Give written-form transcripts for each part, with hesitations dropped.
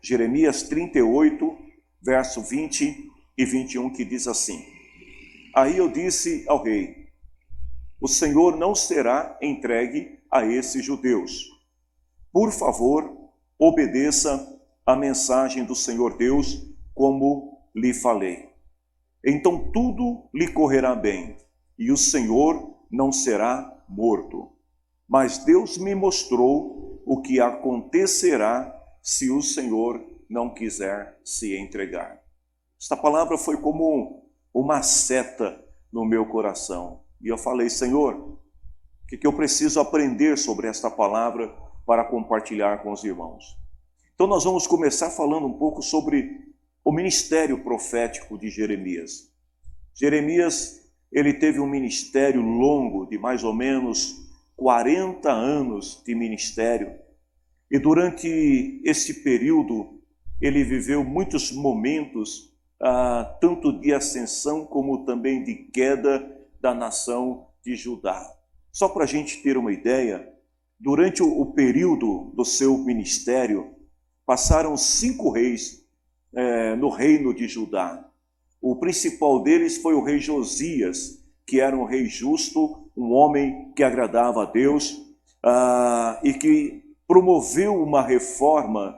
Jeremias 38, verso 20 e 21, que diz assim: Aí eu disse ao rei: o Senhor não será entregue a esses judeus. Por favor, obedeça a mensagem do Senhor Deus, como lhe falei. Então tudo lhe correrá bem, e o Senhor não será morto. Mas Deus me mostrou o que acontecerá se o Senhor não quiser se entregar. Esta palavra foi como uma seta no meu coração. E eu falei: Senhor, o que eu preciso aprender sobre esta palavra para compartilhar com os irmãos? Então nós vamos começar falando um pouco sobre o ministério profético de Jeremias. Jeremias, ele teve um ministério longo de mais ou menos 40 anos de ministério. E durante esse período, ele viveu muitos momentos, tanto de ascensão como também de queda da nação de Judá. Só para a gente ter uma ideia, durante o período do seu ministério, passaram 5 reis no reino de Judá. O principal deles foi o rei Josias, que era um rei justo, um homem que agradava a Deus e que promoveu uma reforma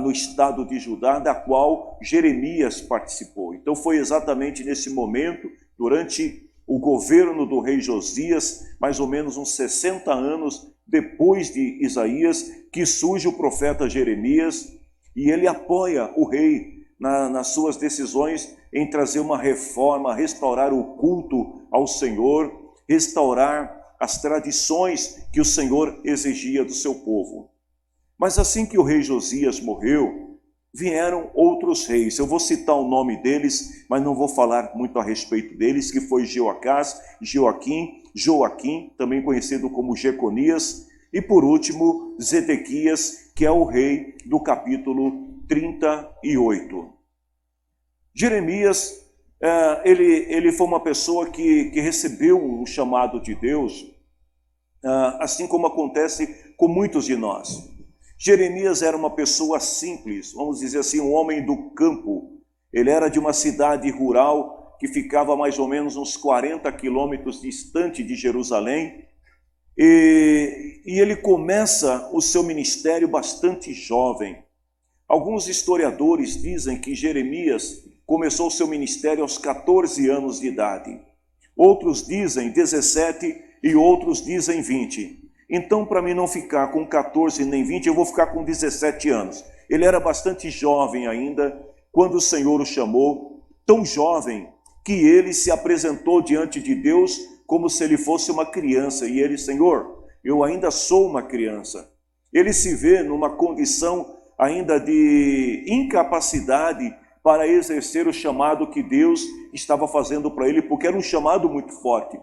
no estado de Judá, da qual Jeremias participou. Então foi exatamente nesse momento, durante o governo do rei Josias, mais ou menos uns 60 anos depois de Isaías, que surge o profeta Jeremias, e ele apoia o rei nas suas decisões em trazer uma reforma, restaurar o culto ao Senhor, restaurar as tradições que o Senhor exigia do seu povo. Mas assim que o rei Josias morreu, vieram outros reis. Eu vou citar o nome deles, mas não vou falar muito a respeito deles, que foi Jeoacás, Joaquim, também conhecido como Jeconias, e por último, Zedequias, que é o rei do capítulo 38. Jeremias, ele foi uma pessoa que recebeu um chamado de Deus, assim como acontece com muitos de nós. Jeremias era uma pessoa simples, vamos dizer assim, um homem do campo. Ele era de uma cidade rural que ficava mais ou menos uns 40 quilômetros distante de Jerusalém. E ele começa o seu ministério bastante jovem. Alguns historiadores dizem que Jeremias começou o seu ministério aos 14 anos de idade. Outros dizem 17 e outros dizem 20. Então, para mim não ficar com 14 nem 20, eu vou ficar com 17 anos. Ele era bastante jovem ainda, quando o Senhor o chamou, tão jovem, que ele se apresentou diante de Deus como se ele fosse uma criança. E ele: Senhor, eu ainda sou uma criança. Ele se vê numa condição ainda de incapacidade para exercer o chamado que Deus estava fazendo para ele, porque era um chamado muito forte.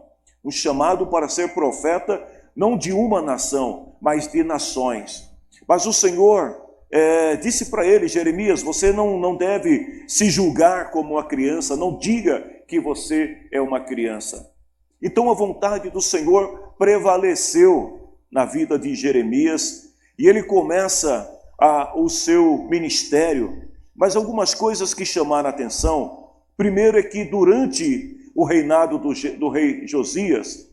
Um chamado para ser profeta, não de uma nação, mas de nações. Mas o Senhor disse para ele: Jeremias, você não deve se julgar como uma criança, não diga que você é uma criança. Então a vontade do Senhor prevaleceu na vida de Jeremias, e ele começa o seu ministério. Mas algumas coisas que chamaram a atenção: primeiro é que durante o reinado do rei Josias,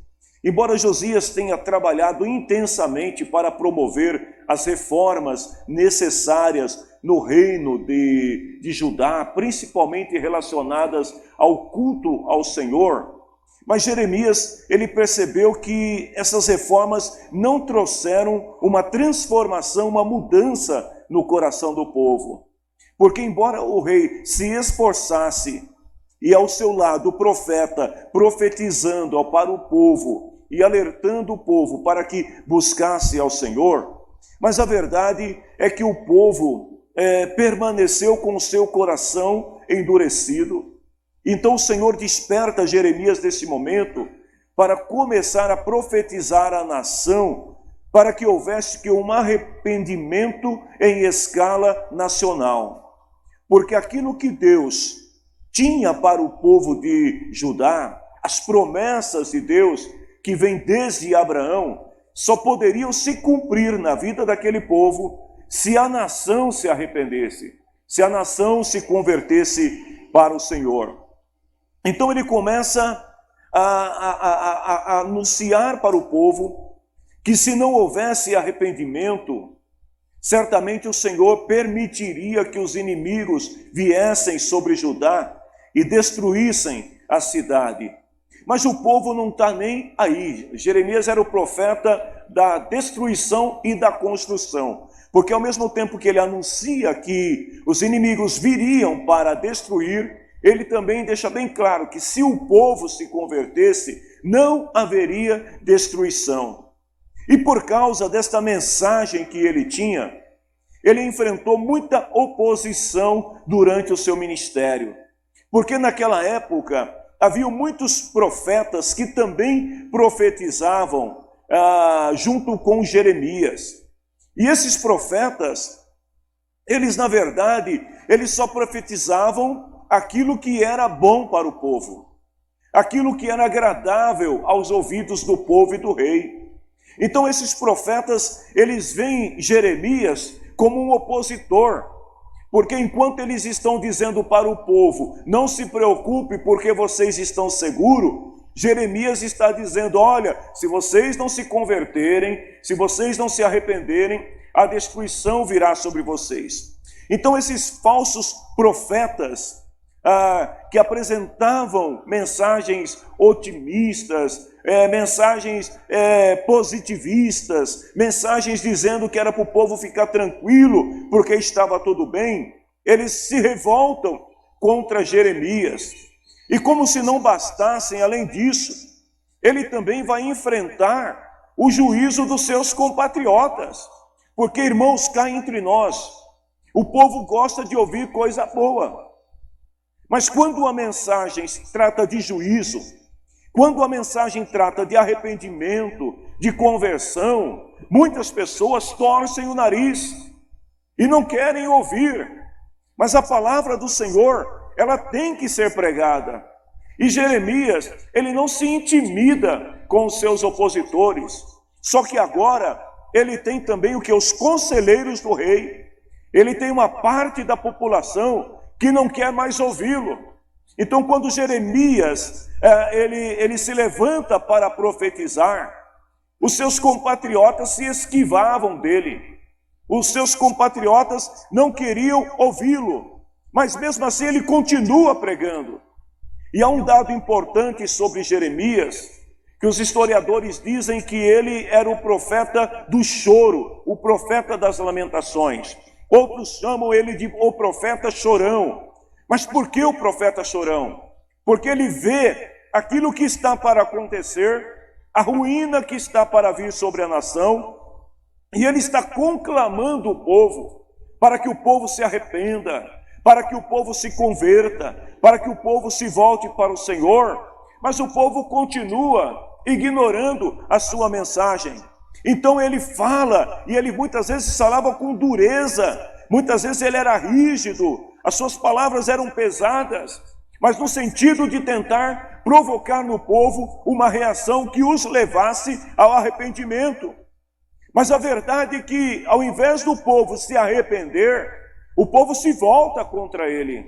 embora Josias tenha trabalhado intensamente para promover as reformas necessárias no reino de Judá, principalmente relacionadas ao culto ao Senhor, mas Jeremias, ele percebeu que essas reformas não trouxeram uma transformação, uma mudança no coração do povo. Porque embora o rei se esforçasse, e ao seu lado o profeta profetizando para o povo e alertando o povo para que buscasse ao Senhor, mas a verdade é que o povo permaneceu com o seu coração endurecido. Então o Senhor desperta Jeremias nesse momento para começar a profetizar à nação, para que houvesse um arrependimento em escala nacional. Porque aquilo que Deus tinha para o povo de Judá, as promessas de Deus que vêm desde Abraão, só poderiam se cumprir na vida daquele povo se a nação se arrependesse, se a nação se convertesse para o Senhor. Então ele começa a anunciar para o povo que se não houvesse arrependimento, certamente o Senhor permitiria que os inimigos viessem sobre Judá e destruíssem a cidade. Mas o povo não está nem aí. Jeremias era o profeta da destruição e da construção. Porque ao mesmo tempo que ele anuncia que os inimigos viriam para destruir, ele também deixa bem claro que se o povo se convertesse, não haveria destruição. E por causa desta mensagem que ele tinha, ele enfrentou muita oposição durante o seu ministério. Porque naquela época havia muitos profetas que também profetizavam junto com Jeremias. E esses profetas, eles na verdade, eles só profetizavam aquilo que era bom para o povo, aquilo que era agradável aos ouvidos do povo e do rei. Então esses profetas, eles veem Jeremias como um opositor, porque enquanto eles estão dizendo para o povo, não se preocupe porque vocês estão seguros, Jeremias está dizendo, olha, se vocês não se converterem, se vocês não se arrependerem, a destruição virá sobre vocês. Então esses falsos profetas que apresentavam mensagens otimistas, mensagens positivistas, mensagens dizendo que era para o povo ficar tranquilo porque estava tudo bem, eles se revoltam contra Jeremias. E como se não bastassem, além disso, ele também vai enfrentar o juízo dos seus compatriotas. Porque, irmãos, cá entre nós, o povo gosta de ouvir coisa boa. Mas quando a mensagem trata de juízo, quando a mensagem trata de arrependimento, de conversão, muitas pessoas torcem o nariz e não querem ouvir. Mas a palavra do Senhor, ela tem que ser pregada. E Jeremias, ele não se intimida com os seus opositores. Só que agora, ele tem também o que? Os conselheiros do rei. Ele tem uma parte da população que não quer mais ouvi-lo. Então, quando Jeremias, ele se levanta para profetizar, os seus compatriotas se esquivavam dele. Os seus compatriotas não queriam ouvi-lo. Mas mesmo assim ele continua pregando. E há um dado importante sobre Jeremias, que os historiadores dizem que ele era o profeta do choro, o profeta das lamentações. Outros chamam ele de o profeta chorão. Mas por que o profeta chorão? Porque ele vê aquilo que está para acontecer, a ruína que está para vir sobre a nação, e ele está conclamando o povo, para que o povo se arrependa, para que o povo se converta, para que o povo se volte para o Senhor, mas o povo continua ignorando a sua mensagem. Então ele fala, e ele muitas vezes falava com dureza, muitas vezes ele era rígido, as suas palavras eram pesadas, mas no sentido de tentar provocar no povo uma reação que os levasse ao arrependimento. Mas a verdade é que, ao invés do povo se arrepender, o povo se volta contra ele.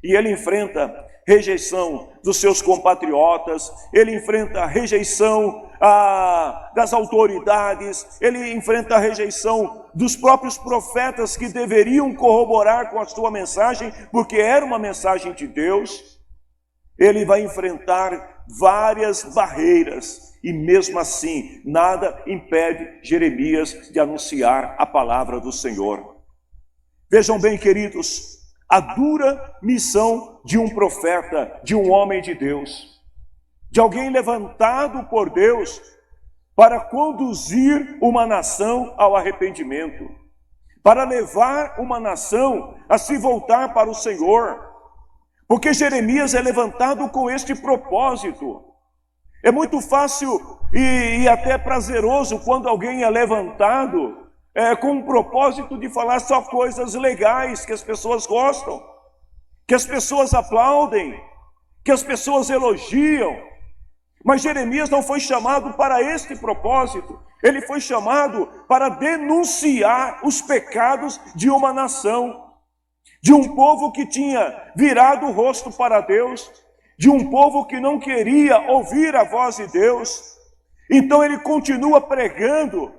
E ele enfrenta rejeição dos seus compatriotas, ele enfrenta a rejeição das autoridades, ele enfrenta a rejeição dos próprios profetas que deveriam corroborar com a sua mensagem, porque era uma mensagem de Deus. Ele vai enfrentar várias barreiras, e mesmo assim, nada impede Jeremias de anunciar a palavra do Senhor. Vejam bem, queridos, a dura missão de um profeta, de um homem de Deus, de alguém levantado por Deus para conduzir uma nação ao arrependimento, para levar uma nação a se voltar para o Senhor, porque Jeremias é levantado com este propósito. É muito fácil e até prazeroso quando alguém é levantado com o propósito de falar só coisas legais que as pessoas gostam, que as pessoas aplaudem, que as pessoas elogiam. Mas Jeremias não foi chamado para este propósito. Ele foi chamado para denunciar os pecados de uma nação, de um povo que tinha virado o rosto para Deus, de um povo que não queria ouvir a voz de Deus. Então ele continua pregando,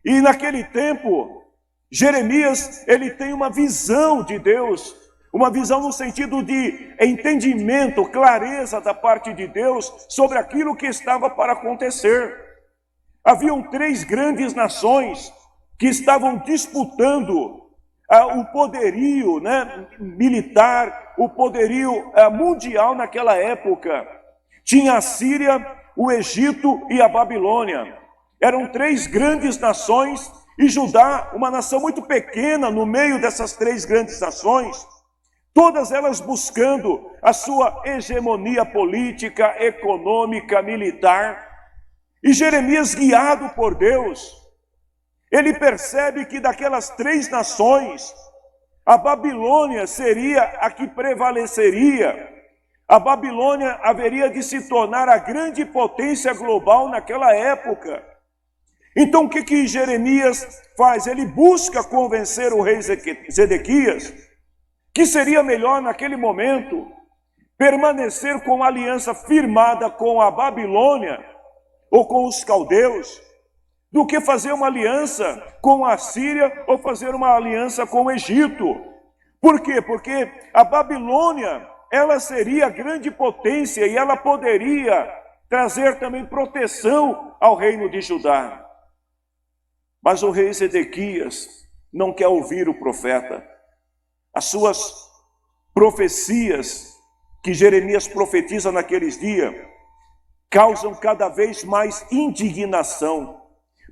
e naquele tempo, Jeremias, ele tem uma visão de Deus, uma visão no sentido de entendimento, clareza da parte de Deus sobre aquilo que estava para acontecer. Haviam 3 grandes nações que estavam disputando o poderio, militar, o poderio mundial naquela época. Tinha a Síria, o Egito e a Babilônia. Eram 3 grandes nações, e Judá, uma nação muito pequena no meio dessas 3 grandes nações, todas elas buscando a sua hegemonia política, econômica, militar. E Jeremias, guiado por Deus, ele percebe que daquelas 3 nações, a Babilônia seria a que prevaleceria. A Babilônia haveria de se tornar a grande potência global naquela época. Então o que Jeremias faz? Ele busca convencer o rei Zedequias que seria melhor naquele momento permanecer com a aliança firmada com a Babilônia ou com os caldeus, do que fazer uma aliança com a Síria ou fazer uma aliança com o Egito. Por quê? Porque a Babilônia, ela seria a grande potência e ela poderia trazer também proteção ao reino de Judá. Mas o rei Zedequias não quer ouvir o profeta. As suas profecias que Jeremias profetiza naqueles dias causam cada vez mais indignação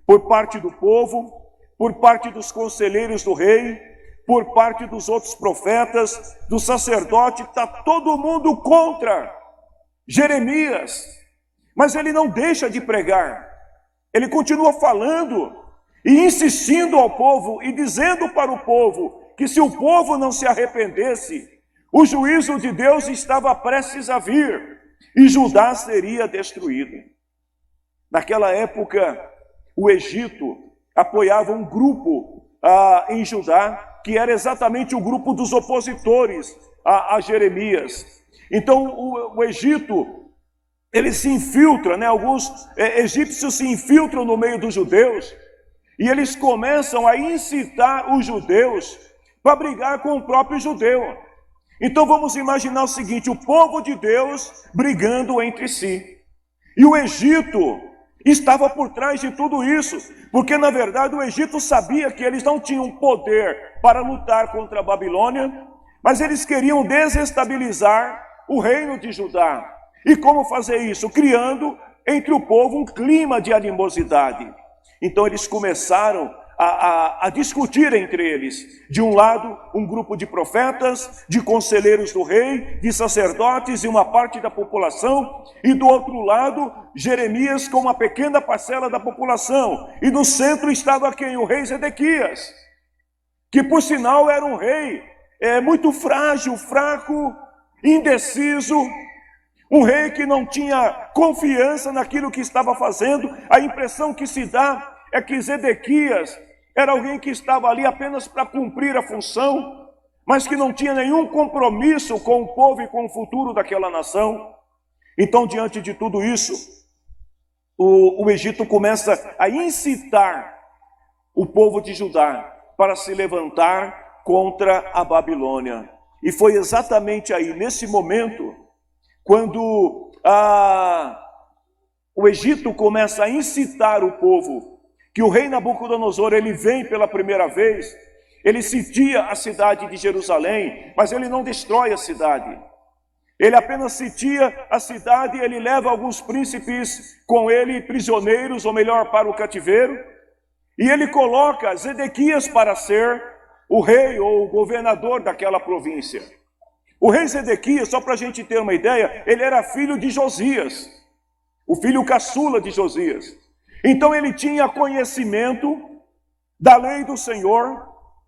por parte do povo, por parte dos conselheiros do rei, por parte dos outros profetas, do sacerdote. Está todo mundo contra Jeremias, mas ele não deixa de pregar. Ele continua falando e insistindo ao povo e dizendo para o povo que se o povo não se arrependesse, o juízo de Deus estava prestes a vir e Judá seria destruído. Naquela época, o Egito apoiava um grupo em Judá, que era exatamente o grupo dos opositores a Jeremias. Então o Egito, ele se infiltra, alguns egípcios se infiltram no meio dos judeus, e eles começam a incitar os judeus para brigar com o próprio judeu. Então vamos imaginar o seguinte: o povo de Deus brigando entre si. E o Egito estava por trás de tudo isso, porque na verdade o Egito sabia que eles não tinham poder para lutar contra a Babilônia, mas eles queriam desestabilizar o reino de Judá. E como fazer isso? Criando entre o povo um clima de animosidade. Então eles começaram a discutir entre eles. De um lado, um grupo de profetas, de conselheiros do rei, de sacerdotes e uma parte da população, e do outro lado, Jeremias com uma pequena parcela da população. E no centro estava quem? O rei Zedequias, que por sinal era um rei muito frágil, fraco, indeciso, um rei que não tinha confiança naquilo que estava fazendo. A impressão que se dá é que Zedequias era alguém que estava ali apenas para cumprir a função, mas que não tinha nenhum compromisso com o povo e com o futuro daquela nação. Então, diante de tudo isso, o Egito começa a incitar o povo de Judá para se levantar contra a Babilônia. E foi exatamente aí, nesse momento, quando o Egito começa a incitar o povo, que o rei Nabucodonosor, ele vem pela primeira vez, ele sitia a cidade de Jerusalém, mas ele não destrói a cidade. Ele apenas sitia a cidade, ele leva alguns príncipes com ele, prisioneiros, ou melhor, para o cativeiro, e ele coloca Zedequias para ser o rei ou o governador daquela província. O rei Zedequias, só para a gente ter uma ideia, ele era filho de Josias, o filho caçula de Josias. Então ele tinha conhecimento da lei do Senhor,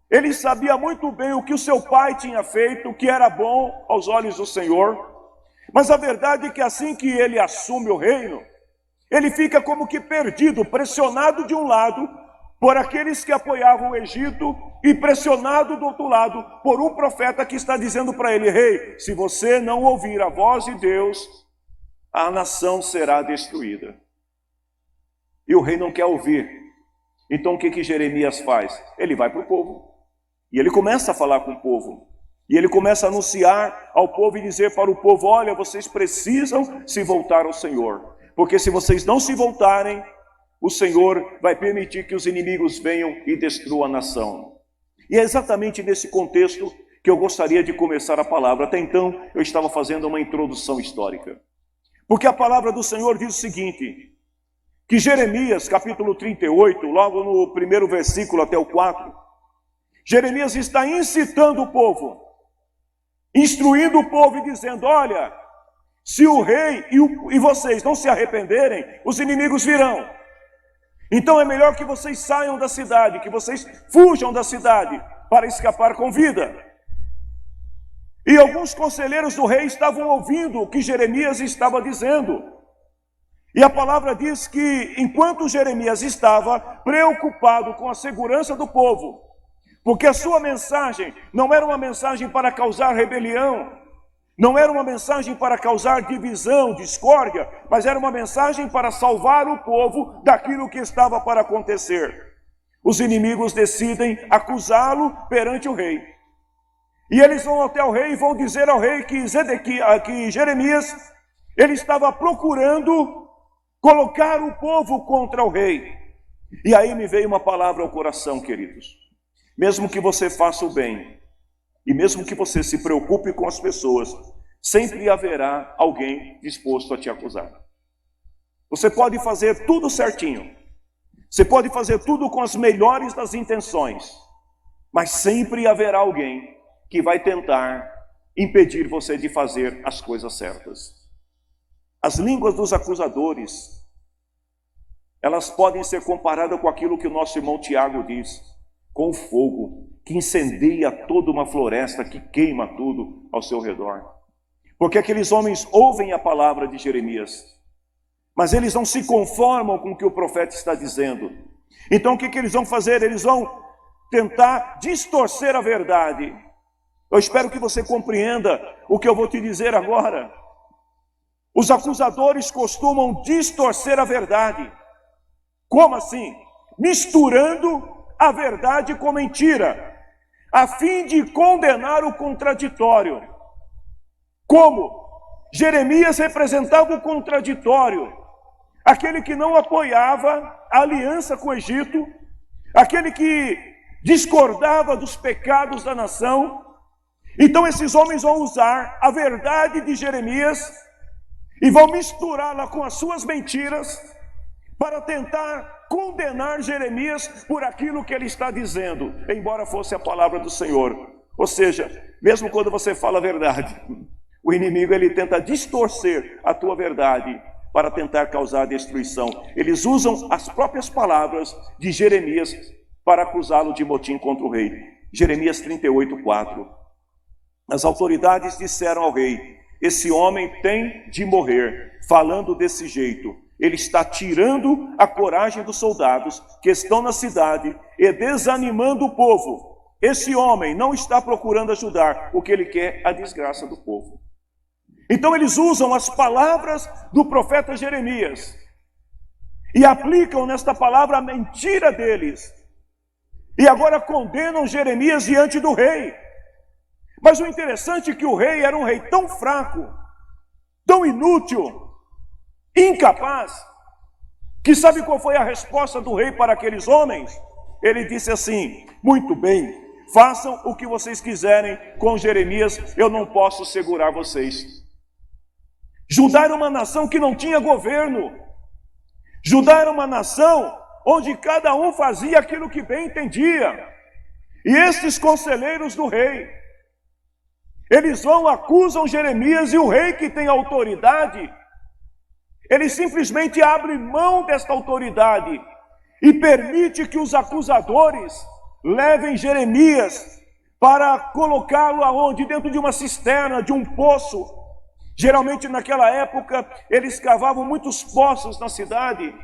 ele sabia muito bem o que o seu pai tinha feito, o que era bom aos olhos do Senhor. Mas a verdade é que assim que ele assume o reino, ele fica como que perdido, pressionado de um lado por aqueles que apoiavam o Egito e pressionado do outro lado por um profeta que está dizendo para ele: rei, se você não ouvir a voz de Deus, a nação será destruída. E o rei não quer ouvir. Então o que Jeremias faz? Ele vai para o povo. E ele começa a falar com o povo. E ele começa a anunciar ao povo e dizer para o povo: olha, vocês precisam se voltar ao Senhor. Porque se vocês não se voltarem, o Senhor vai permitir que os inimigos venham e destruam a nação. E é exatamente nesse contexto que eu gostaria de começar a palavra. Até então eu estava fazendo uma introdução histórica. Porque a palavra do Senhor diz o seguinte, que Jeremias, capítulo 38, logo no primeiro versículo até o 4, Jeremias está incitando o povo, instruindo o povo e dizendo: olha, se o rei e vocês não se arrependerem, os inimigos virão. Então é melhor que vocês saiam da cidade, que vocês fujam da cidade para escapar com vida. E alguns conselheiros do rei estavam ouvindo o que Jeremias estava dizendo. E a palavra diz que enquanto Jeremias estava preocupado com a segurança do povo, porque a sua mensagem não era uma mensagem para causar rebelião, não era uma mensagem para causar divisão, discórdia, mas era uma mensagem para salvar o povo daquilo que estava para acontecer. Os inimigos decidem acusá-lo perante o rei. E eles vão até o rei e vão dizer ao rei que Jeremias, ele estava procurando colocar o povo contra o rei. E aí me veio uma palavra ao coração, queridos. Mesmo que você faça o bem, e mesmo que você se preocupe com as pessoas, sempre haverá alguém disposto a te acusar. Você pode fazer tudo certinho. Você pode fazer tudo com as melhores das intenções. Mas sempre haverá alguém que vai tentar impedir você de fazer as coisas certas. As línguas dos acusadores, elas podem ser comparadas com aquilo que o nosso irmão Tiago diz, com o fogo que incendeia toda uma floresta, que queima tudo ao seu redor. Porque aqueles homens ouvem a palavra de Jeremias, mas eles não se conformam com o que o profeta está dizendo. Então o que eles vão fazer? Eles vão tentar distorcer a verdade. Eu espero que você compreenda o que eu vou te dizer agora. Os acusadores costumam distorcer a verdade. Como assim? Misturando a verdade com mentira, a fim de condenar o contraditório. Como? Jeremias representava o contraditório, aquele que não apoiava a aliança com o Egito, aquele que discordava dos pecados da nação. Então esses homens vão usar a verdade de Jeremias e vão misturá-la com as suas mentiras para tentar condenar Jeremias por aquilo que ele está dizendo, embora fosse a palavra do Senhor. Ou seja, mesmo quando você fala a verdade, o inimigo ele tenta distorcer a tua verdade para tentar causar destruição. Eles usam as próprias palavras de Jeremias para acusá-lo de motim contra o rei. Jeremias 38, 4. As autoridades disseram ao rei: esse homem tem de morrer, falando desse jeito. Ele está tirando a coragem dos soldados que estão na cidade e desanimando o povo. Esse homem não está procurando ajudar, o que ele quer é a desgraça do povo. Então eles usam as palavras do profeta Jeremias e aplicam nesta palavra a mentira deles. E agora condenam Jeremias diante do rei. Mas o interessante é que o rei era um rei tão fraco, tão inútil, incapaz, que sabe qual foi a resposta do rei para aqueles homens? Ele disse assim: muito bem, façam o que vocês quiserem com Jeremias, eu não posso segurar vocês. Judá era uma nação que não tinha governo. Judá era uma nação onde cada um fazia aquilo que bem entendia. E estes conselheiros do rei, eles acusam Jeremias, e o rei, que tem autoridade, ele simplesmente abre mão desta autoridade e permite que os acusadores levem Jeremias para colocá-lo aonde? Dentro de uma cisterna, de um poço, Geralmente naquela época eles cavavam muitos poços na cidade,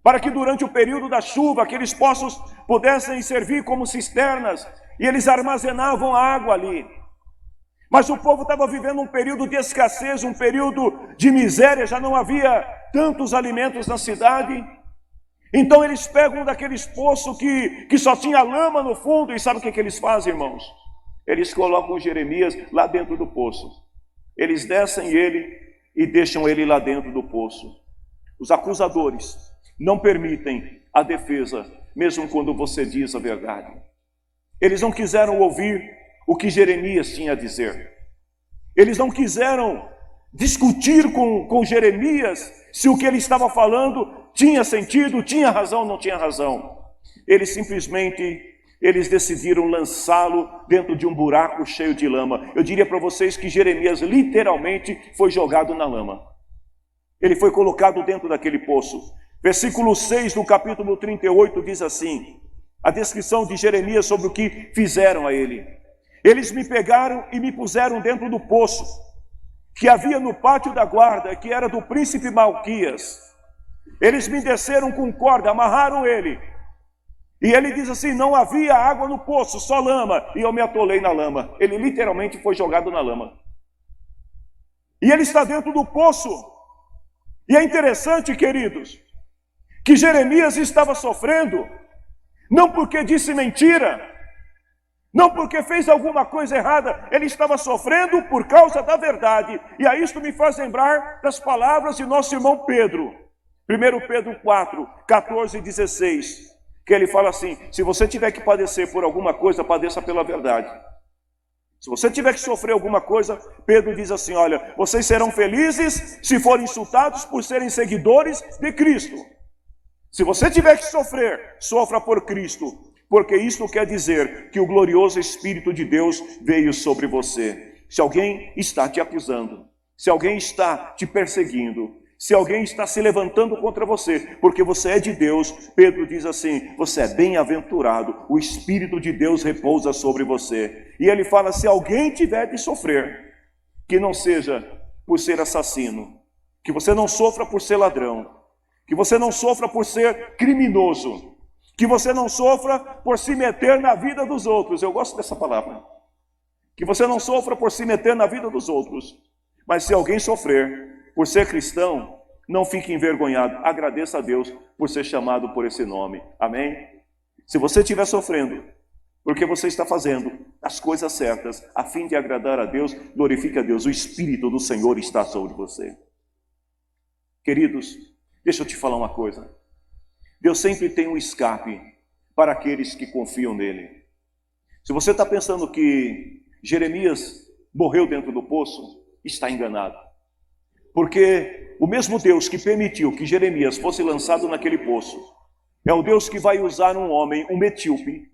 para que durante o período da chuva aqueles poços pudessem servir como cisternas, e eles armazenavam a água ali. Mas o povo estava vivendo um período de escassez, um período de miséria, já não havia tantos alimentos na cidade. Então eles pegam daqueles poços que só tinha lama no fundo, e sabe o que eles fazem, irmãos? Eles colocam Jeremias lá dentro do poço. Eles descem ele e deixam ele lá dentro do poço. Os acusadores não permitem a defesa, mesmo quando você diz a verdade. Eles não quiseram ouvir o que Jeremias tinha a dizer. Eles não quiseram discutir com Jeremias se o que ele estava falando tinha sentido, tinha razão ou não tinha razão. Eles decidiram lançá-lo dentro de um buraco cheio de lama. Eu diria para vocês que Jeremias literalmente foi jogado na lama. Ele foi colocado dentro daquele poço. Versículo 6 do capítulo 38 diz assim, a descrição de Jeremias sobre o que fizeram a ele. Eles me pegaram e me puseram dentro do poço, que havia no pátio da guarda, que era do príncipe Malquias. Eles me desceram com corda, amarraram ele. E ele diz assim, não havia água no poço, só lama. E eu me atolei na lama. Ele literalmente foi jogado na lama. E ele está dentro do poço. E é interessante, queridos, que Jeremias estava sofrendo, não porque disse mentira, não porque fez alguma coisa errada, ele estava sofrendo por causa da verdade. E a isto me faz lembrar das palavras de nosso irmão Pedro. 1 Pedro 4, 14 e 16, que ele fala assim, se você tiver que padecer por alguma coisa, padeça pela verdade. Se você tiver que sofrer alguma coisa, Pedro diz assim, olha, vocês serão felizes se forem insultados por serem seguidores de Cristo. Se você tiver que sofrer, sofra por Cristo, porque isto quer dizer que o glorioso Espírito de Deus veio sobre você. Se alguém está te acusando, se alguém está te perseguindo, se alguém está se levantando contra você, porque você é de Deus, Pedro diz assim, você é bem-aventurado, o Espírito de Deus repousa sobre você. E ele fala, se alguém tiver de sofrer, que não seja por ser assassino, que você não sofra por ser ladrão, que você não sofra por ser criminoso, que você não sofra por se meter na vida dos outros. Eu gosto dessa palavra. Que você não sofra por se meter na vida dos outros. Mas se alguém sofrer por ser cristão, não fique envergonhado. Agradeça a Deus por ser chamado por esse nome. Amém? Se você estiver sofrendo, porque você está fazendo as coisas certas, a fim de agradar a Deus, glorifique a Deus. O Espírito do Senhor está sobre você. Queridos, deixa eu te falar uma coisa. Deus sempre tem um escape para aqueles que confiam nele. Se você está pensando que Jeremias morreu dentro do poço, está enganado. Porque o mesmo Deus que permitiu que Jeremias fosse lançado naquele poço, é o Deus que vai usar um homem, um etíope,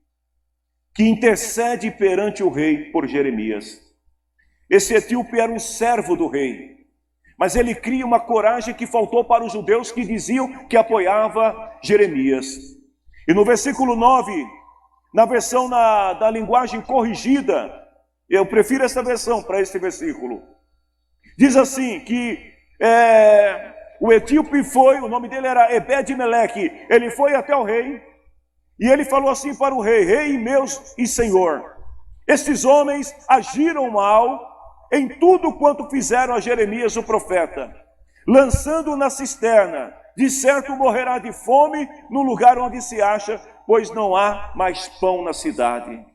que intercede perante o rei por Jeremias. Esse etíope era um servo do rei. Mas ele cria uma coragem que faltou para os judeus que diziam que apoiava Jeremias. E no versículo 9, na versão da linguagem corrigida, eu prefiro essa versão para esse versículo. Diz assim que o etíope foi, o nome dele era Ebed-Meleque, ele foi até o rei e ele falou assim para o rei, rei meu e senhor, estes homens agiram mal em tudo quanto fizeram a Jeremias o profeta, lançando-o na cisterna, de certo morrerá de fome no lugar onde se acha, pois não há mais pão na cidade.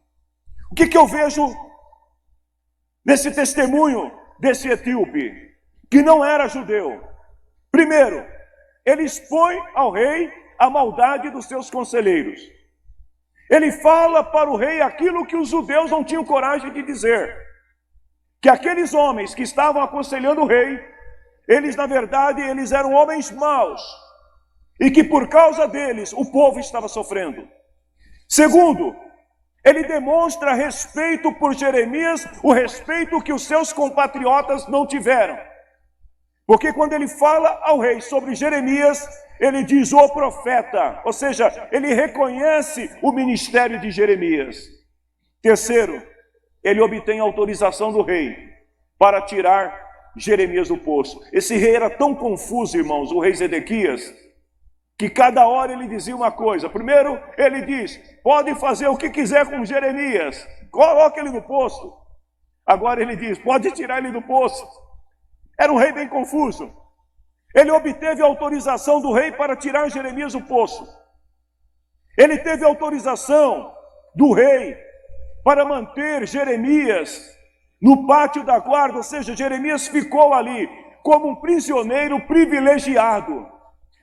O que eu vejo nesse testemunho desse etíope, que não era judeu? Primeiro, ele expõe ao rei a maldade dos seus conselheiros. Ele fala para o rei aquilo que os judeus não tinham coragem de dizer. Que aqueles homens que estavam aconselhando o rei, eles na verdade, eles eram homens maus, e que por causa deles o povo estava sofrendo. Segundo, ele demonstra respeito por Jeremias, o respeito que os seus compatriotas não tiveram. Porque quando ele fala ao rei sobre Jeremias, ele diz o profeta, ou seja, ele reconhece o ministério de Jeremias. Terceiro, ele obtém autorização do rei para tirar Jeremias do poço. Esse rei era tão confuso, irmãos, o rei Zedequias, que cada hora ele dizia uma coisa. Primeiro ele diz, pode fazer o que quiser com Jeremias, coloque ele no poço. Agora ele diz, pode tirar ele do poço. Era um rei bem confuso. Ele obteve a autorização do rei para tirar Jeremias do poço. Ele teve autorização do rei para manter Jeremias no pátio da guarda, ou seja, Jeremias ficou ali como um prisioneiro privilegiado,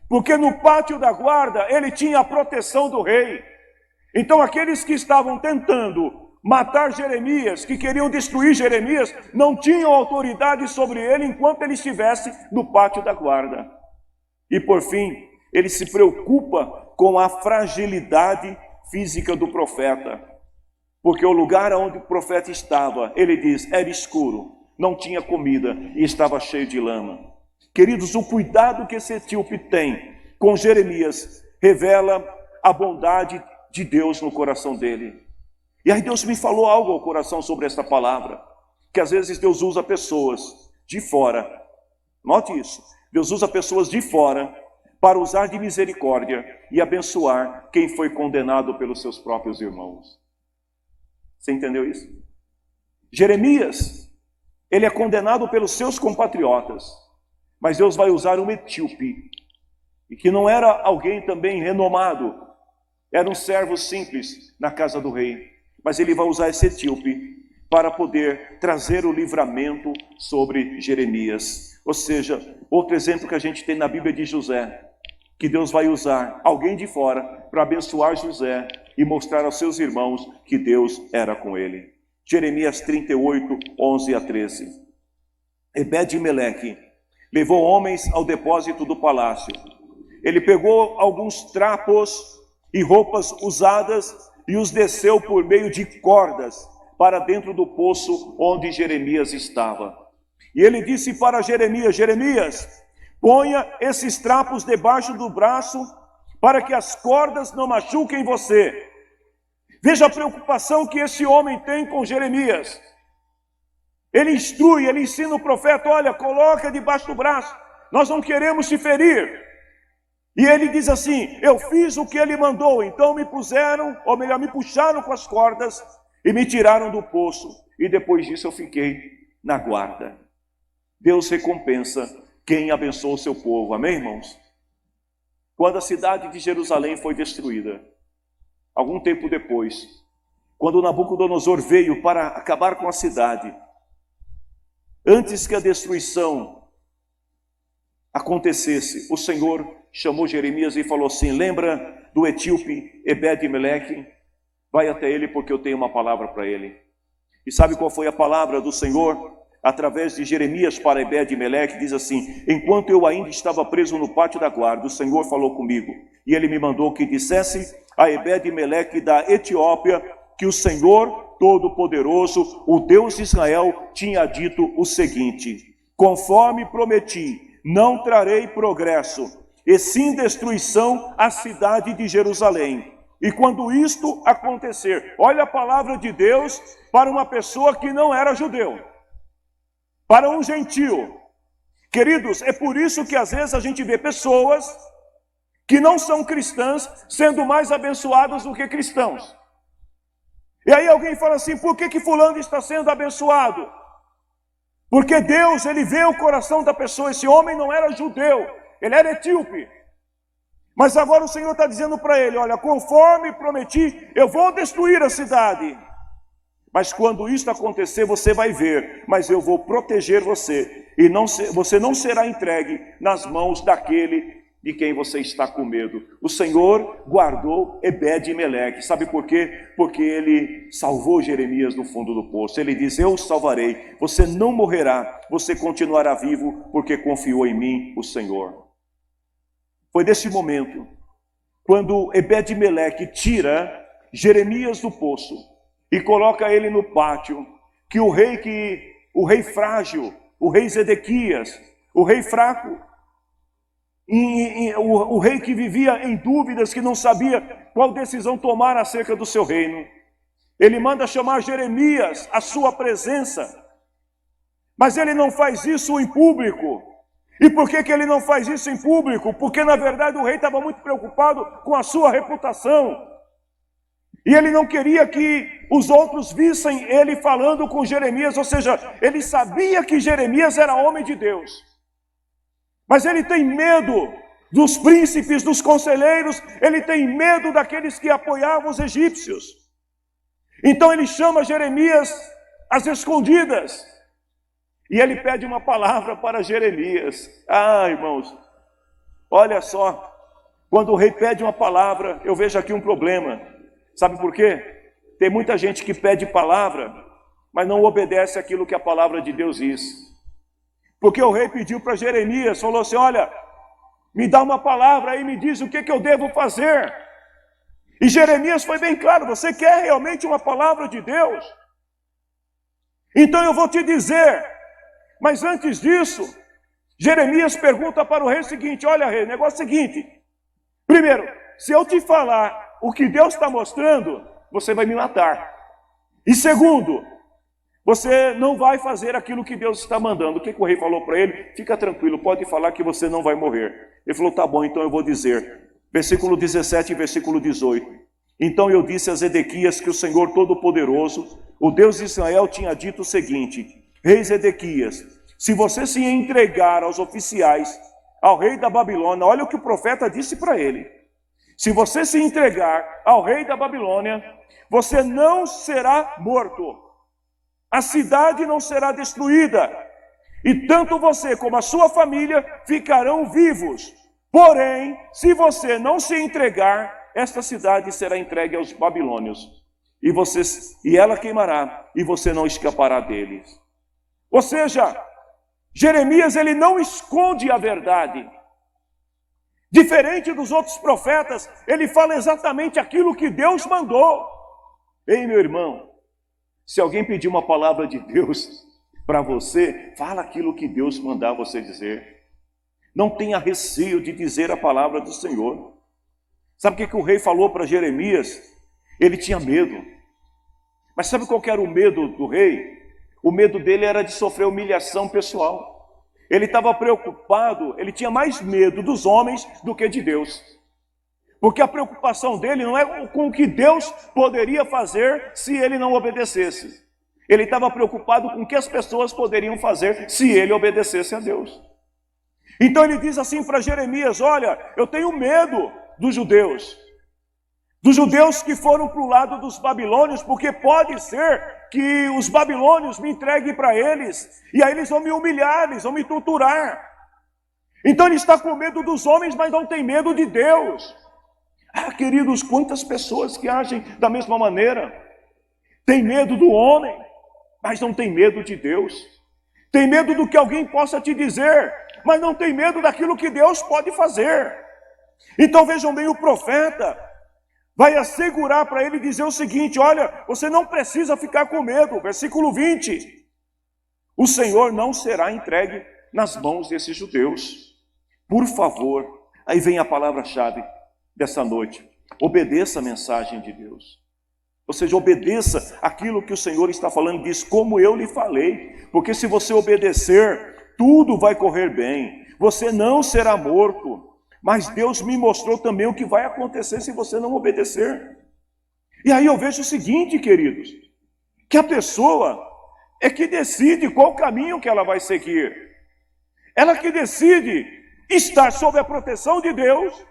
porque no pátio da guarda ele tinha a proteção do rei. Então aqueles que estavam tentando matar Jeremias, que queriam destruir Jeremias, não tinham autoridade sobre ele enquanto ele estivesse no pátio da guarda. E por fim, ele se preocupa com a fragilidade física do profeta, porque o lugar onde o profeta estava, ele diz, era escuro, não tinha comida e estava cheio de lama. Queridos, o cuidado que esse etíope tem com Jeremias revela a bondade de Deus no coração dele. E aí Deus me falou algo ao coração sobre essa palavra, que às vezes Deus usa pessoas de fora, note isso, Deus usa pessoas de fora para usar de misericórdia e abençoar quem foi condenado pelos seus próprios irmãos. Você entendeu isso? Jeremias, ele é condenado pelos seus compatriotas, mas Deus vai usar um etíope, e que não era alguém também renomado, era um servo simples na casa do rei, mas ele vai usar esse etíope para poder trazer o livramento sobre Jeremias. Ou seja, outro exemplo que a gente tem na Bíblia de José, que Deus vai usar alguém de fora para abençoar José e mostrar aos seus irmãos que Deus era com ele. Jeremias 38, 11 a 13. Ebed-Meleque levou homens ao depósito do palácio. Ele pegou alguns trapos e roupas usadas e os desceu por meio de cordas para dentro do poço onde Jeremias estava. E ele disse para Jeremias, Jeremias, ponha esses trapos debaixo do braço para que as cordas não machuquem você. Veja a preocupação que esse homem tem com Jeremias. Ele instrui, ele ensina o profeta, olha, coloca debaixo do braço, nós não queremos te ferir. E ele diz assim, eu fiz o que ele mandou, então me puseram, ou melhor, me puxaram com as cordas e me tiraram do poço. E depois disso eu fiquei na guarda. Deus recompensa quem abençoa o seu povo, amém, irmãos? Quando a cidade de Jerusalém foi destruída, algum tempo depois, quando Nabucodonosor veio para acabar com a cidade, antes que a destruição acontecesse, o Senhor chamou Jeremias e falou assim, lembra do etíope Ebed-Meleque? Vai até ele porque eu tenho uma palavra para ele. E sabe qual foi a palavra do Senhor? Através de Jeremias para Ebed-Meleque, diz assim, enquanto eu ainda estava preso no pátio da guarda, o Senhor falou comigo, e ele me mandou que dissesse a Ebed-Meleque da Etiópia, que o Senhor Todo-Poderoso, o Deus de Israel, tinha dito o seguinte, conforme prometi, não trarei progresso, e sim destruição à cidade de Jerusalém. E quando isto acontecer, olha a palavra de Deus para uma pessoa que não era judeu, para um gentio. Queridos, é por isso que às vezes a gente vê pessoas que não são cristãs sendo mais abençoadas do que cristãos. E aí alguém fala assim, por que fulano está sendo abençoado? Porque Deus, ele vê o coração da pessoa, esse homem não era judeu, ele era etíope. Mas agora o Senhor está dizendo para ele, olha, conforme prometi, eu vou destruir a cidade. Mas quando isso acontecer, você vai ver, mas eu vou proteger você. E você não será entregue nas mãos daquele de quem você está com medo. O Senhor guardou Ebed-Meleque. Sabe por quê? Porque ele salvou Jeremias do fundo do poço. Ele diz, eu o salvarei. Você não morrerá, você continuará vivo, porque confiou em mim, o Senhor. Foi nesse momento, quando Ebed-Meleque tira Jeremias do poço e coloca ele no pátio, que o rei frágil, o rei Zedequias, o rei fraco, o rei que vivia em dúvidas, que não sabia qual decisão tomar acerca do seu reino, ele manda chamar Jeremias à sua presença, Mas ele não faz isso em público. E por que ele não faz isso em público? Porque, na verdade, o rei estava muito preocupado com a sua reputação. E ele não queria que os outros vissem ele falando com Jeremias, ou seja, ele sabia que Jeremias era homem de Deus. Mas ele tem medo dos príncipes, dos conselheiros, ele tem medo daqueles que apoiavam os egípcios. Então ele chama Jeremias às escondidas. E ele pede uma palavra para Jeremias. Ah, irmãos, olha só, quando o rei pede uma palavra, eu vejo aqui um problema. Sabe por quê? Tem muita gente que pede palavra, mas não obedece aquilo que a palavra de Deus diz. Porque o rei pediu para Jeremias, falou assim, olha, me dá uma palavra aí, me diz o que eu devo fazer. E Jeremias foi bem claro, você quer realmente uma palavra de Deus? Então eu vou te dizer, mas antes disso, Jeremias pergunta para o rei o seguinte, olha rei, o negócio é o seguinte, primeiro, se eu te falar o que Deus está mostrando, você vai me matar. E segundo, você não vai fazer aquilo que Deus está mandando. O que o rei falou para ele? Fica tranquilo, pode falar que você não vai morrer. Ele falou, tá bom, então eu vou dizer. Versículo 17 e versículo 18. Então eu disse a Zedequias que o Senhor Todo-Poderoso, o Deus de Israel, tinha dito o seguinte, rei Zedequias, se você se entregar aos oficiais, ao rei da Babilônia, olha o que o profeta disse para ele. Se você se entregar ao rei da Babilônia, você não será morto. A cidade não será destruída. E tanto você como a sua família ficarão vivos. Porém, se você não se entregar, esta cidade será entregue aos babilônios. E ela queimará, e você não escapará deles. Ou seja, Jeremias ele não esconde a verdade. Diferente dos outros profetas, ele fala exatamente aquilo que Deus mandou. Ei, meu irmão, se alguém pedir uma palavra de Deus para você, fala aquilo que Deus mandar você dizer. Não tenha receio de dizer a palavra do Senhor. Sabe o que o rei falou para Jeremias? Ele tinha medo. Mas sabe qual que era o medo do rei? O medo dele era de sofrer humilhação pessoal. Ele estava preocupado, ele tinha mais medo dos homens do que de Deus. Porque a preocupação dele não é com o que Deus poderia fazer se ele não obedecesse. Ele estava preocupado com o que as pessoas poderiam fazer se ele obedecesse a Deus. Então ele diz assim para Jeremias, olha, eu tenho medo dos judeus que foram para o lado dos babilônios, porque pode ser que os babilônios me entreguem para eles, e aí eles vão me humilhar, eles vão me torturar. Então ele está com medo dos homens, mas não tem medo de Deus. Ah, queridos, quantas pessoas que agem da mesma maneira. Tem medo do homem, mas não tem medo de Deus. Tem medo do que alguém possa te dizer, mas não tem medo daquilo que Deus pode fazer. Então vejam bem, o profeta vai assegurar para ele dizer o seguinte, olha, você não precisa ficar com medo. Versículo 20. O Senhor não será entregue nas mãos desses judeus. Por favor, aí vem a palavra-chave dessa noite. Obedeça a mensagem de Deus. Ou seja, obedeça aquilo que o Senhor está falando, diz como eu lhe falei. Porque se você obedecer, tudo vai correr bem. Você não será morto. Mas Deus me mostrou também o que vai acontecer se você não obedecer. E aí eu vejo o seguinte, queridos, que a pessoa é que decide qual caminho que ela vai seguir. Ela que decide estar sob a proteção de Deus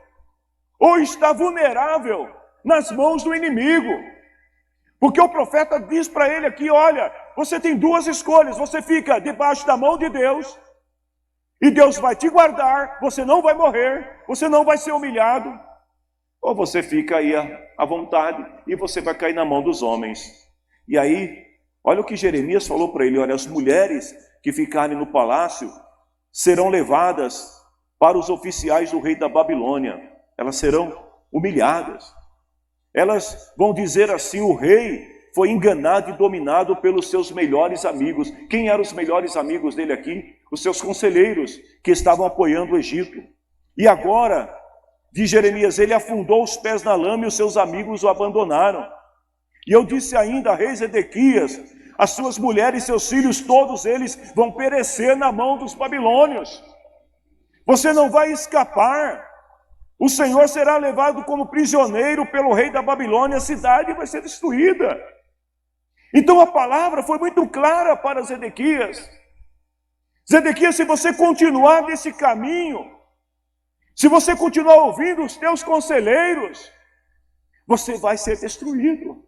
ou estar vulnerável nas mãos do inimigo. Porque o profeta diz para ele aqui, olha, você tem duas escolhas, você fica debaixo da mão de Deus, e Deus vai te guardar, você não vai morrer, você não vai ser humilhado, ou você fica aí à vontade e você vai cair na mão dos homens. E aí, olha o que Jeremias falou para ele, olha, as mulheres que ficarem no palácio serão levadas para os oficiais do rei da Babilônia, elas serão humilhadas. Elas vão dizer assim, o rei foi enganado e dominado pelos seus melhores amigos. Quem eram os melhores amigos dele aqui? Os seus conselheiros que estavam apoiando o Egito. E agora, diz Jeremias, ele afundou os pés na lama e os seus amigos o abandonaram. E eu disse ainda a rei Zedequias, as suas mulheres e seus filhos, todos eles vão perecer na mão dos babilônios. Você não vai escapar. O Senhor será levado como prisioneiro pelo rei da Babilônia, a cidade vai ser destruída. Então a palavra foi muito clara para Zedequias. Zedequias, se você continuar nesse caminho, se você continuar ouvindo os teus conselheiros, você vai ser destruído.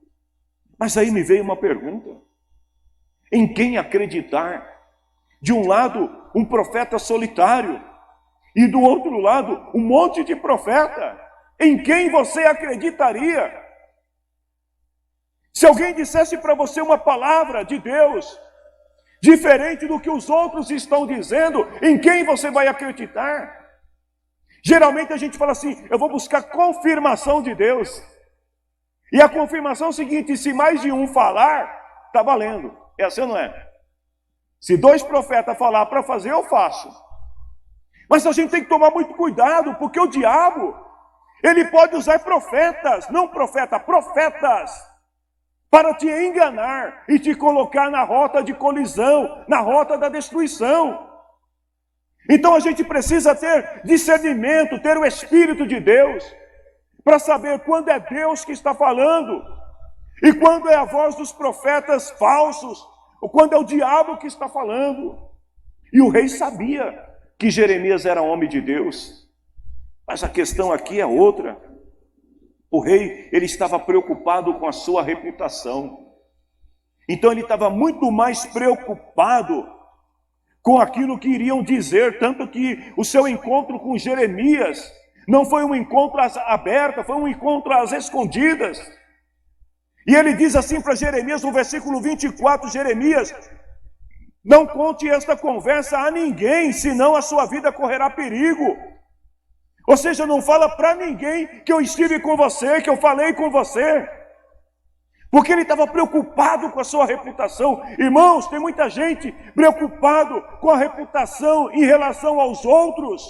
Mas aí me veio uma pergunta: em quem acreditar? De um lado, um profeta solitário, e do outro lado, um monte de profeta. Em quem você acreditaria? Se alguém dissesse para você uma palavra de Deus, diferente do que os outros estão dizendo, em quem você vai acreditar? Geralmente a gente fala assim: eu vou buscar confirmação de Deus. E a confirmação é o seguinte: se mais de um falar, está valendo. É assim ou não é? Se 2 profetas falar para fazer, eu faço. Mas a gente tem que tomar muito cuidado, porque o diabo, ele pode usar profetas, não profeta, profetas, para te enganar e te colocar na rota de colisão, na rota da destruição. Então a gente precisa ter discernimento, ter o Espírito de Deus, para saber quando é Deus que está falando, e quando é a voz dos profetas falsos, ou quando é o diabo que está falando. E o rei sabia que Jeremias era homem de Deus, mas a questão aqui é outra. O rei, ele estava preocupado com a sua reputação. Então ele estava muito mais preocupado com aquilo que iriam dizer, tanto que o seu encontro com Jeremias não foi um encontro aberto, foi um encontro às escondidas. E ele diz assim para Jeremias, no versículo 24, Jeremias: não conte esta conversa a ninguém, senão a sua vida correrá perigo. Ou seja, não fala para ninguém que eu estive com você, que eu falei com você. Porque ele estava preocupado com a sua reputação. Irmãos, tem muita gente preocupado com a reputação em relação aos outros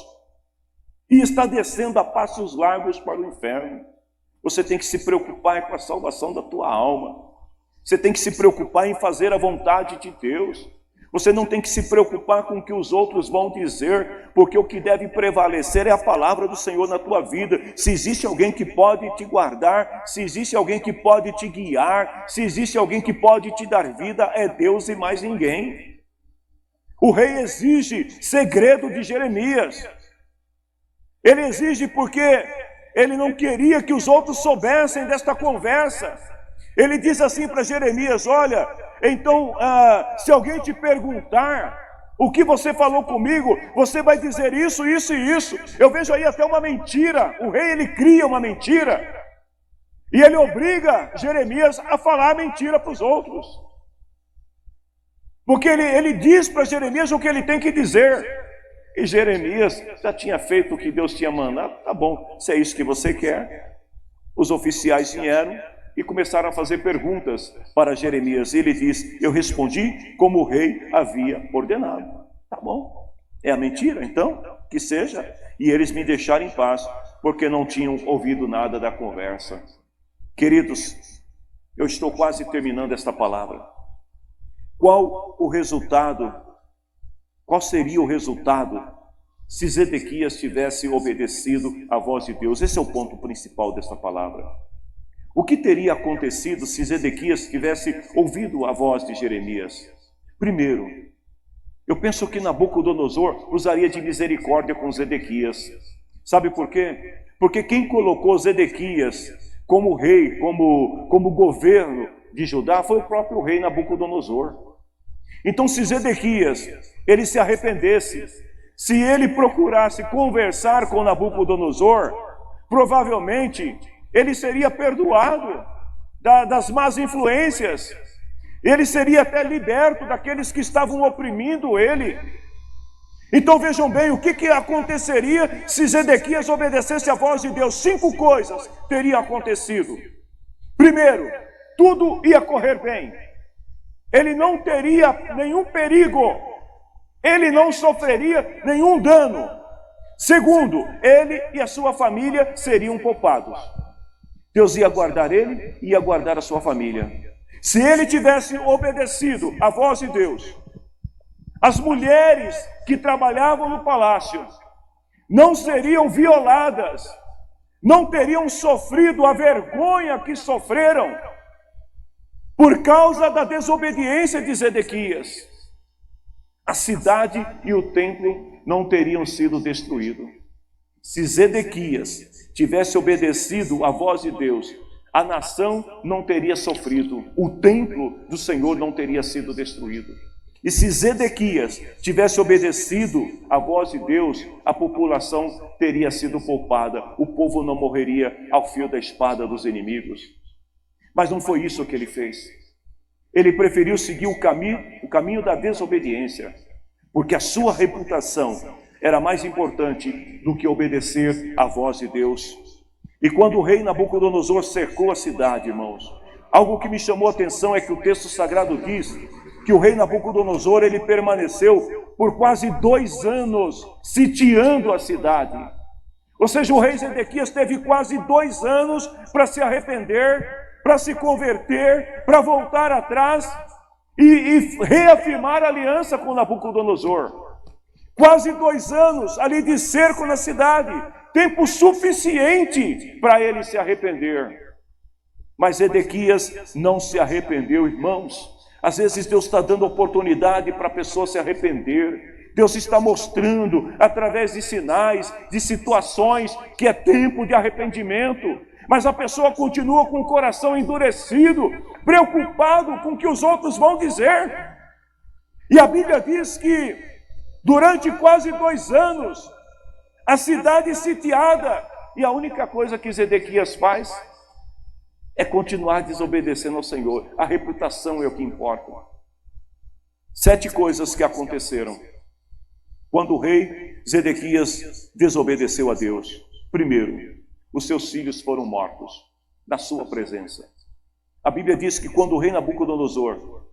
e está descendo a passos largos para o inferno. Você tem que se preocupar com a salvação da tua alma. Você tem que se preocupar em fazer a vontade de Deus. Você não tem que se preocupar com o que os outros vão dizer, porque o que deve prevalecer é a palavra do Senhor na tua vida. Se existe alguém que pode te guardar, se existe alguém que pode te guiar, se existe alguém que pode te dar vida, é Deus e mais ninguém. O rei exige segredo de Jeremias. Ele exige porque ele não queria que os outros soubessem desta conversa. Ele diz assim para Jeremias: olha, então, se alguém te perguntar o que você falou comigo, você vai dizer isso, isso e isso. Eu vejo aí até uma mentira. O rei, ele cria uma mentira. E ele obriga Jeremias a falar mentira para os outros. Porque ele diz para Jeremias o que ele tem que dizer. E Jeremias já tinha feito o que Deus tinha mandado. Tá bom, se é isso que você quer. Os oficiais vieram e começaram a fazer perguntas para Jeremias. Ele diz: eu respondi como o rei havia ordenado. Tá bom, é a mentira, então, que seja. E eles me deixaram em paz, porque não tinham ouvido nada da conversa. Queridos, eu estou quase terminando esta palavra. Qual seria o resultado se Zedequias tivesse obedecido à voz de Deus? Esse é o ponto principal desta palavra. O que teria acontecido se Zedequias tivesse ouvido a voz de Jeremias? Primeiro, eu penso que Nabucodonosor usaria de misericórdia com Zedequias. Sabe por quê? Porque quem colocou Zedequias como rei, como governo de Judá, foi o próprio rei Nabucodonosor. Então, se Zedequias, ele se arrependesse, se ele procurasse conversar com Nabucodonosor, provavelmente ele seria perdoado das más influências. Ele seria até liberto daqueles que estavam oprimindo ele. Então vejam bem, o que aconteceria se Zedequias obedecesse à voz de Deus? 5 coisas teriam acontecido. Primeiro, tudo ia correr bem. Ele não teria nenhum perigo. Ele não sofreria nenhum dano. Segundo, ele e a sua família seriam poupados. Deus ia guardar ele e ia guardar a sua família. Se ele tivesse obedecido à voz de Deus, as mulheres que trabalhavam no palácio não seriam violadas, não teriam sofrido a vergonha que sofreram por causa da desobediência de Zedequias. A cidade e o templo não teriam sido destruídos. Se Zedequias tivesse obedecido à voz de Deus, a nação não teria sofrido, o templo do Senhor não teria sido destruído. E se Zedequias tivesse obedecido à voz de Deus, a população teria sido poupada, o povo não morreria ao fio da espada dos inimigos. Mas não foi isso que ele fez. Ele preferiu seguir o caminho da desobediência, porque a sua reputação era mais importante do que obedecer à voz de Deus. E quando o rei Nabucodonosor cercou a cidade, irmãos, algo que me chamou a atenção é que o texto sagrado diz que o rei Nabucodonosor, ele permaneceu por quase 2 anos sitiando a cidade. Ou seja, o rei Zedequias teve quase 2 anos para se arrepender, para se converter, para voltar atrás e reafirmar a aliança com Nabucodonosor. Quase 2 anos ali de cerco na cidade, tempo suficiente para ele se arrepender. Mas Zedequias não se arrependeu, irmãos. Às vezes Deus está dando oportunidade para a pessoa se arrepender. Deus está mostrando através de sinais, de situações, que é tempo de arrependimento. Mas a pessoa continua com o coração endurecido, preocupado com o que os outros vão dizer. E a Bíblia diz que durante quase 2 anos, a cidade sitiada, e a única coisa que Zedequias faz é continuar desobedecendo ao Senhor. A reputação é o que importa. 7 coisas que aconteceram quando o rei Zedequias desobedeceu a Deus. Primeiro, os seus filhos foram mortos na sua presença. A Bíblia diz que quando o rei Nabucodonosor,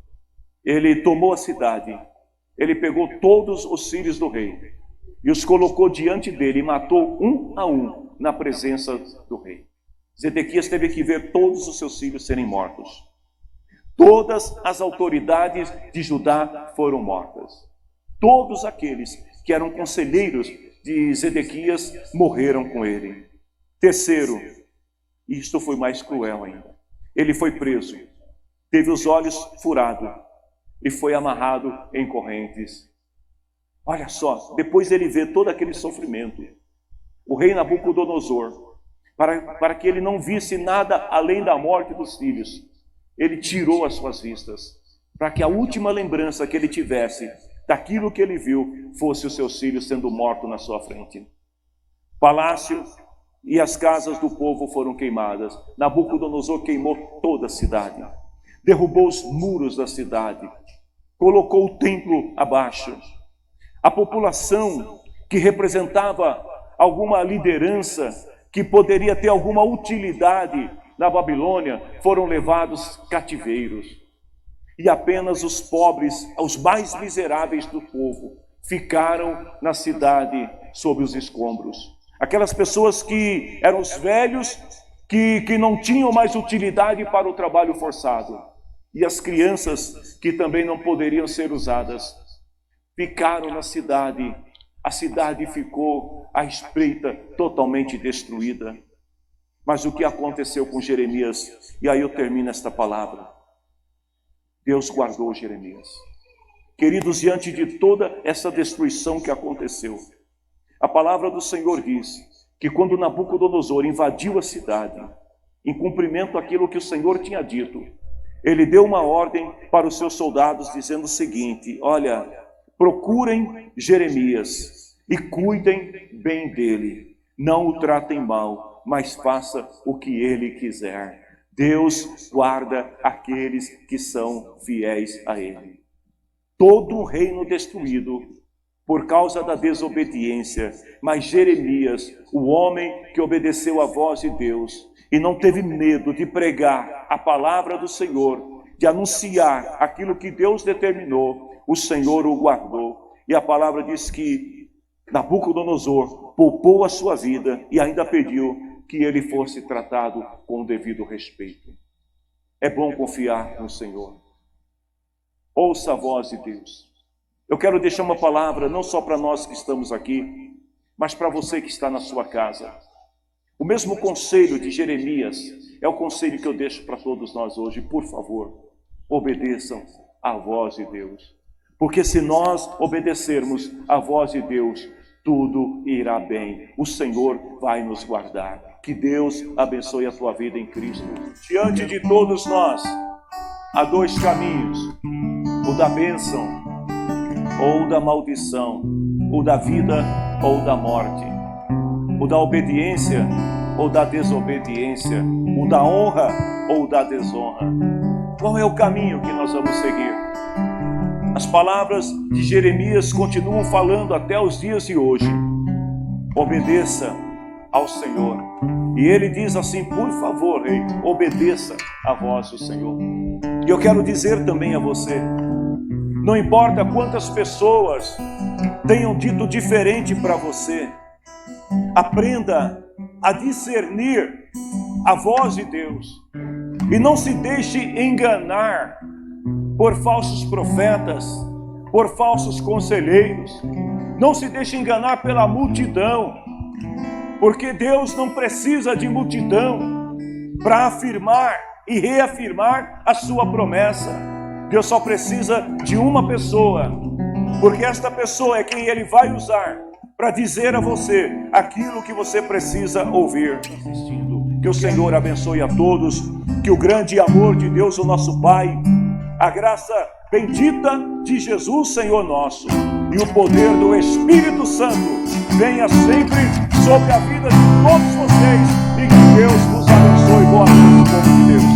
ele tomou a cidade, ele pegou todos os filhos do rei e os colocou diante dele e matou um a um na presença do rei. Zedequias teve que ver todos os seus filhos serem mortos. Todas as autoridades de Judá foram mortas. Todos aqueles que eram conselheiros de Zedequias morreram com ele. Terceiro, e isto foi mais cruel ainda, ele foi preso, teve os olhos furados e foi amarrado em correntes. Olha só, depois ele vê todo aquele sofrimento, o rei Nabucodonosor, para que ele não visse nada além da morte dos filhos, ele tirou as suas vistas, para que a última lembrança que ele tivesse daquilo que ele viu fosse os seus filhos sendo mortos na sua frente. Palácio e as casas do povo foram queimadas. Nabucodonosor queimou toda a cidade, derrubou os muros da cidade, colocou o templo abaixo. A população que representava alguma liderança, que poderia ter alguma utilidade na Babilônia, foram levados cativeiros. E apenas os pobres, os mais miseráveis do povo, ficaram na cidade sob os escombros. Aquelas pessoas que eram os velhos, que não tinham mais utilidade para o trabalho forçado. E as crianças, que também não poderiam ser usadas, ficaram na cidade. A cidade ficou à espreita, totalmente destruída. Mas o que aconteceu com Jeremias? E aí eu termino esta palavra. Deus guardou Jeremias. Queridos, diante de toda essa destruição que aconteceu, a palavra do Senhor diz que quando Nabucodonosor invadiu a cidade, em cumprimento àquilo que o Senhor tinha dito, ele deu uma ordem para os seus soldados dizendo o seguinte: olha, procurem Jeremias e cuidem bem dele. Não o tratem mal, mas faça o que ele quiser. Deus guarda aqueles que são fiéis a ele. Todo o reino destruído por causa da desobediência, mas Jeremias, o homem que obedeceu à voz de Deus e não teve medo de pregar a palavra do Senhor, de anunciar aquilo que Deus determinou, o Senhor o guardou. E a palavra diz que Nabucodonosor poupou a sua vida e ainda pediu que ele fosse tratado com o devido respeito. é bom confiar no Senhor. Ouça a voz de Deus. Eu quero deixar uma palavra não só para nós que estamos aqui, mas para você que está na sua casa. O mesmo conselho de Jeremias é o conselho que eu deixo para todos nós hoje. Por favor, obedeçam à voz de Deus. Porque se nós obedecermos à voz de Deus, tudo irá bem. O Senhor vai nos guardar. Que Deus abençoe a tua vida em Cristo. Diante de todos nós, há dois caminhos: o da bênção ou da maldição, o da vida ou da morte, o da obediência ou da desobediência, o da honra ou da desonra. Qual é o caminho que nós vamos seguir? As palavras de Jeremias continuam falando até os dias de hoje. Obedeça ao Senhor. E ele diz assim: por favor, rei, obedeça à voz do Senhor. E eu quero dizer também a você, não importa quantas pessoas tenham dito diferente para você, aprenda a discernir a voz de Deus e não se deixe enganar por falsos profetas, por falsos conselheiros. Não se deixe enganar pela multidão, porque Deus não precisa de multidão para afirmar e reafirmar a sua promessa. Deus só precisa de uma pessoa, porque esta pessoa é quem Ele vai usar para dizer a você aquilo que você precisa ouvir. Que o Senhor abençoe a todos, que o grande amor de Deus, o nosso Pai, a graça bendita de Jesus, Senhor nosso, e o poder do Espírito Santo venha sempre sobre a vida de todos vocês, e que Deus vos abençoe. Boa noite, povo de Deus.